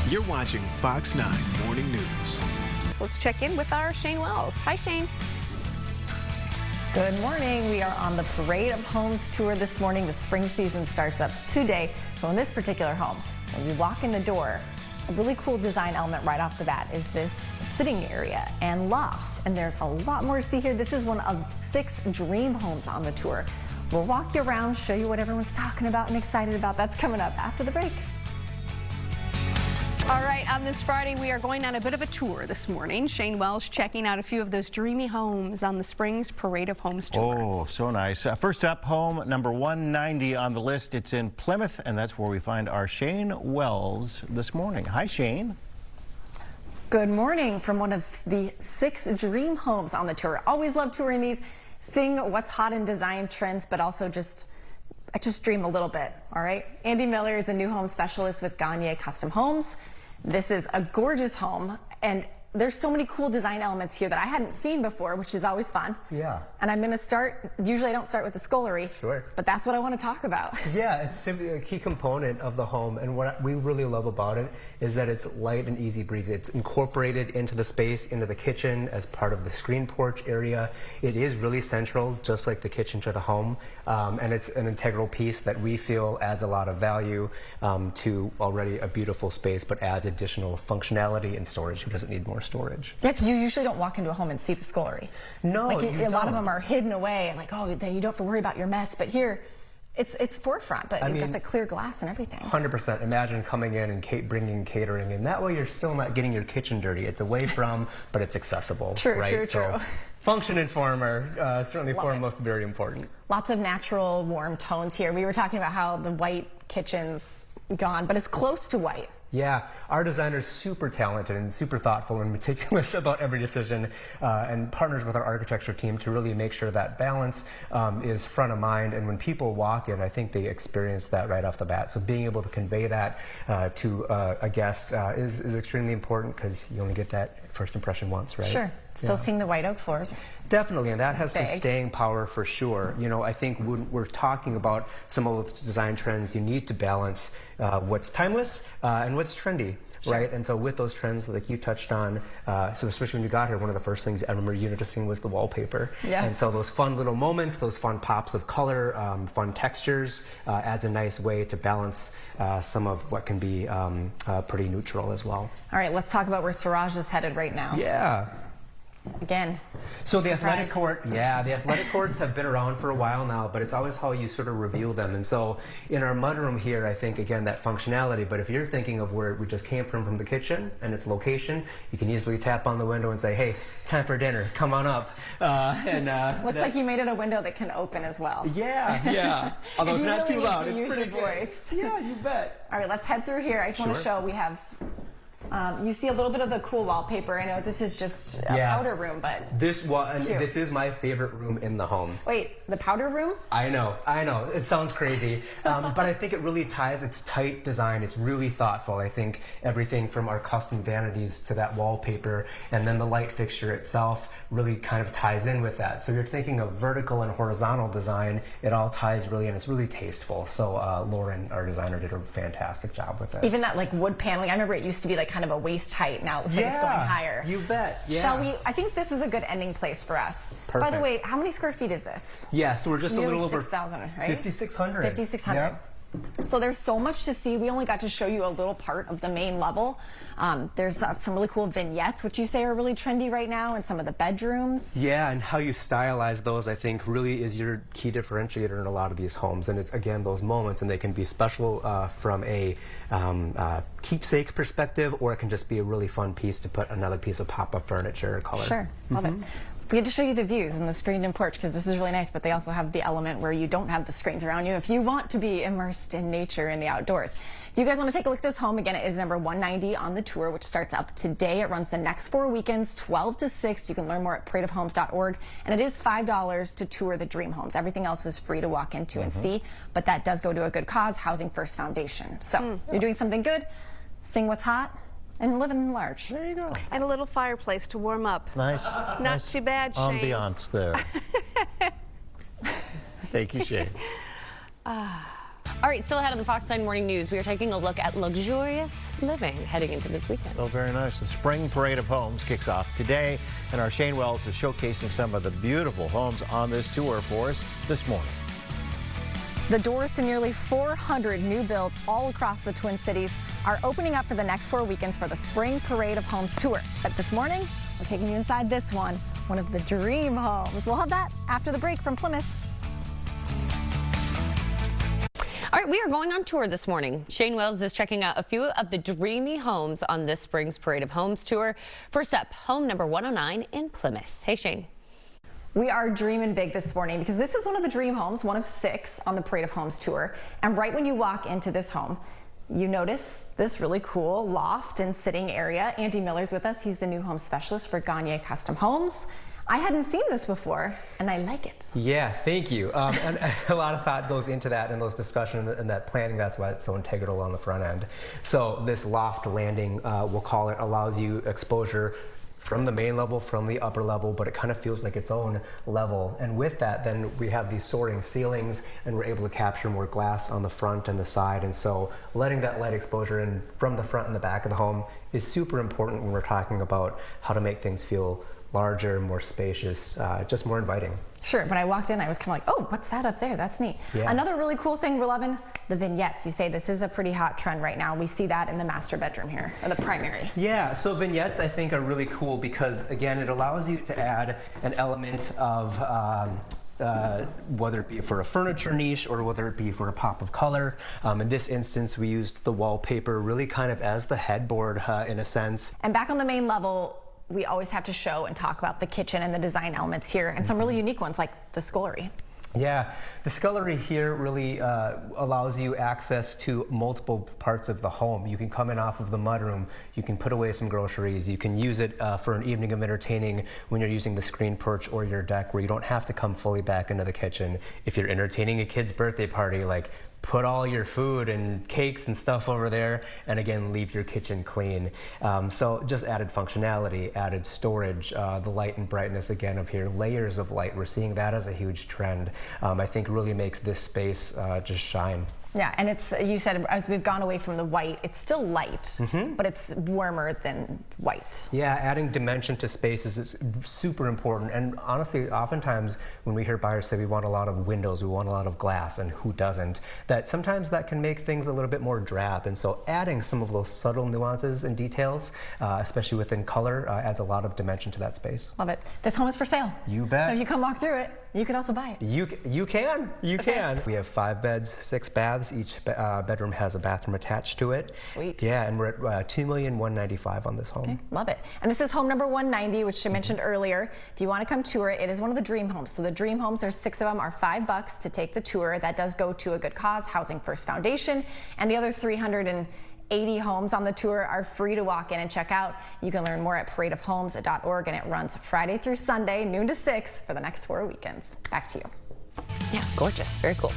You're watching Fox 9 Morning News. So let's check in with our Shayne Wells. Hi, Shayne. Good morning. We are on the Parade of Homes tour this morning. The spring season starts up today. So in this particular home, when you walk in the door, a really cool design element right off the bat is this sitting area and loft. And there's a lot more to see here. This is one of 6 dream homes on the tour. We'll walk you around, show you what everyone's talking about and excited about. That's coming up after the break. All right, on this Friday, we are going on a bit of a tour this morning. Shayne Wells checking out a few of those dreamy homes on the Spring's Parade of Homes tour. Oh, so nice. First up, home number 190 on the list. It's in Plymouth, and that's where we find our Shayne Wells this morning. Hi, Shayne. Good morning from one of the 6 dream homes on the tour. Always love touring these, seeing what's hot in design trends, but also I just dream a little bit, all right? Andy Miller is a new home specialist with Gonyea Custom Homes. This is a gorgeous home, and there's so many cool design elements here that I hadn't seen before, which is always fun. Yeah. And I'm going to start, usually I don't start with the scullery. Sure. But that's what I want to talk about. Yeah, it's simply a key component of the home, and what we really love about it is that it's light and easy breezy. It's incorporated into the space, into the kitchen as part of the screen porch area. It is really central, just like the kitchen to the home, and it's an integral piece that we feel adds a lot of value to already a beautiful space, but adds additional functionality and storage. Who doesn't need more storage? Yeah, because you usually don't walk into a home and see the scullery. No, like you a lot of don't. them are hidden away, and like, oh, then you don't have to worry about your mess. But here, it's forefront, but you've got the clear glass and everything. 100%. Imagine coming in and bringing catering, and that way you're still not getting your kitchen dirty. It's away from, but it's accessible. True, right? true, So, true. function and form are certainly foremost very important. Lots of natural warm tones here. We were talking about how the white kitchen's gone, but it's close to white. Yeah, our designer's super talented and super thoughtful and meticulous about every decision, and partners with our architecture team to really make sure that balance is front of mind. And when people walk in, I think they experience that right off the bat. So being able to convey that to a guest is extremely important, because you only get that first impression once, right? Sure. Still seeing the white oak floors. Definitely, and that has some Big. staying power for sure. You know, I think when we're talking about some of those design trends, you need to balance what's timeless and what's trendy, right? And so with those trends, like you touched on, so especially when you got here, one of the first things I remember you noticing was the wallpaper. Yes. And so those fun little moments, those fun pops of color, fun textures, adds a nice way to balance some of what can be pretty neutral as well. All right, let's talk about where Siraj is headed right now. Yeah. Again. So the surprise. athletic court, the athletic courts have been around for a while now, but it's always how you sort of reveal them. And so in our mudroom here, I think, again, that functionality, but if you're thinking of where we just came from the kitchen and its location, you can easily tap on the window and say, hey, time for dinner, come on up. Looks like you made it a window that can open as well. Yeah. Although it's not too loud, it's use pretty your good. voice. Yeah, you bet. All right, let's head through here. I just want to show we have, you see a little bit of the cool wallpaper. I know this is just a powder room, but This is my favorite room in the home. wait, the powder room? I know. It sounds crazy, but I think it really ties. It's tight design. It's really thoughtful. I think everything from our custom vanities to that wallpaper, and then the light fixture itself really kind of ties in with that. So you're thinking of vertical and horizontal design. It all ties really, and it's really tasteful. So Lauren, our designer, did a fantastic job with this. Even that like wood paneling. I remember it used to be like kind of a waist height. Now it looks like it's going higher. You bet. Yeah. Shall we? I think this is a good ending place for us. Perfect. By the way, how many square feet is this? Yeah, so we're just Nearly a little over 6,000, right? 5,600. 5,600. Yeah. So there's so much to see. We only got to show you a little part of the main level. There's some really cool vignettes, which you say are really trendy right now, in some of the bedrooms. Yeah, and how you stylize those, I think, really is your key differentiator in a lot of these homes. And it's, again, those moments, and they can be special from a keepsake perspective, or it can just be a really fun piece to put another piece of pop-up furniture or color. Sure, love it. We had to show you the views and the screened-in porch, because this is really nice, but they also have the element where you don't have the screens around you if you want to be immersed in nature in the outdoors. If you guys want to take a look at this home, again, it is number 190 on the tour, which starts up today. It runs the next 4 weekends, 12 to 6. You can learn more at paradeofhomes.org, and it is $5 to tour the dream homes. Everything else is free to walk into and see, but that does go to a good cause, Housing First Foundation. So you're doing something good, sing what's hot, and living large. There you go. And a little fireplace to warm up. Nice. Not too bad, Shayne. Ambiance there. Thank you, Shayne. All right, still ahead of the Fox 9 Morning News, we are taking a look at luxurious living heading into this weekend. Oh, very nice. The Spring Parade of Homes kicks off today, and our Shayne Wells is showcasing some of the beautiful homes on this tour for us this morning. The doors to nearly 400 new builds all across the Twin Cities are opening up for the next 4 weekends for the Spring Parade of Homes tour. But this morning, we're taking you inside this one of the dream homes. We'll have that after the break from Plymouth. All right, we are going on tour this morning. Shayne Wells is checking out a few of the dreamy homes on this spring's Parade of Homes tour. First up, home number 109 in Plymouth. Hey, Shayne. We are dreaming big this morning because this is one of the dream homes, one of 6 on the Parade of Homes tour. And right when you walk into this home, you notice this really cool loft and sitting area. Andy Miller's with us. He's the new home specialist for Gonyea Custom Homes. I hadn't seen this before, and I like it. Yeah, thank you. And a lot of thought goes into that and those discussions and that planning. That's why it's so integral on the front end. So this loft landing, we'll call it, allows you exposure from the main level, from the upper level, but it kind of feels like its own level. And with that, then we have these soaring ceilings, and we're able to capture more glass on the front and the side. And so letting that light exposure in from the front and the back of the home is super important when we're talking about how to make things feel larger, more spacious, just more inviting. Sure, when I walked in, I was kind of like, oh, what's that up there? That's neat. Yeah. Another really cool thing we're loving, the vignettes. You say this is a pretty hot trend right now. We see that in the master bedroom here, or the primary. Yeah, so vignettes I think are really cool because, again, it allows you to add an element of whether it be for a furniture niche or whether it be for a pop of color. In this instance, we used the wallpaper really kind of as the headboard in a sense. And back on the main level, we always have to show and talk about the kitchen and the design elements here, and some really unique ones like the scullery. Yeah, the scullery here really allows you access to multiple parts of the home. You can come in off of the mudroom, you can put away some groceries, you can use it for an evening of entertaining when you're using the screen porch or your deck where you don't have to come fully back into the kitchen. If you're entertaining a kid's birthday party, like put all your food and cakes and stuff over there, and again, leave your kitchen clean. So just added functionality, added storage, the light and brightness again of here, layers of light. We're seeing that as a huge trend. I think really makes this space just shine. Yeah, and it's, you said, as we've gone away from the white, it's still light, but it's warmer than white. Yeah, adding dimension to spaces is super important. And honestly, oftentimes when we hear buyers say we want a lot of windows, we want a lot of glass, and who doesn't, that sometimes that can make things a little bit more drab. And so adding some of those subtle nuances and details, especially within color, adds a lot of dimension to that space. Love it. This home is for sale. You bet. So if you come walk through it, you can also buy it. You can. We have 5 beds, 6 baths. Each bedroom has a bathroom attached to it. Sweet. Yeah, and we're at $2,195,000 on this home. Okay, love it. And this is home number 190, which I mentioned earlier. If you want to come tour it, it is one of the dream homes. So the dream homes, there's 6 of them, are $5 to take the tour. That does go to a good cause, Housing First Foundation, and the other 380 homes on the tour are free to walk in and check out. You can learn more at paradeofhomes.org, and it runs Friday through Sunday, noon to 6 for the next 4 weekends. Back to you. Yeah, gorgeous. Very cool.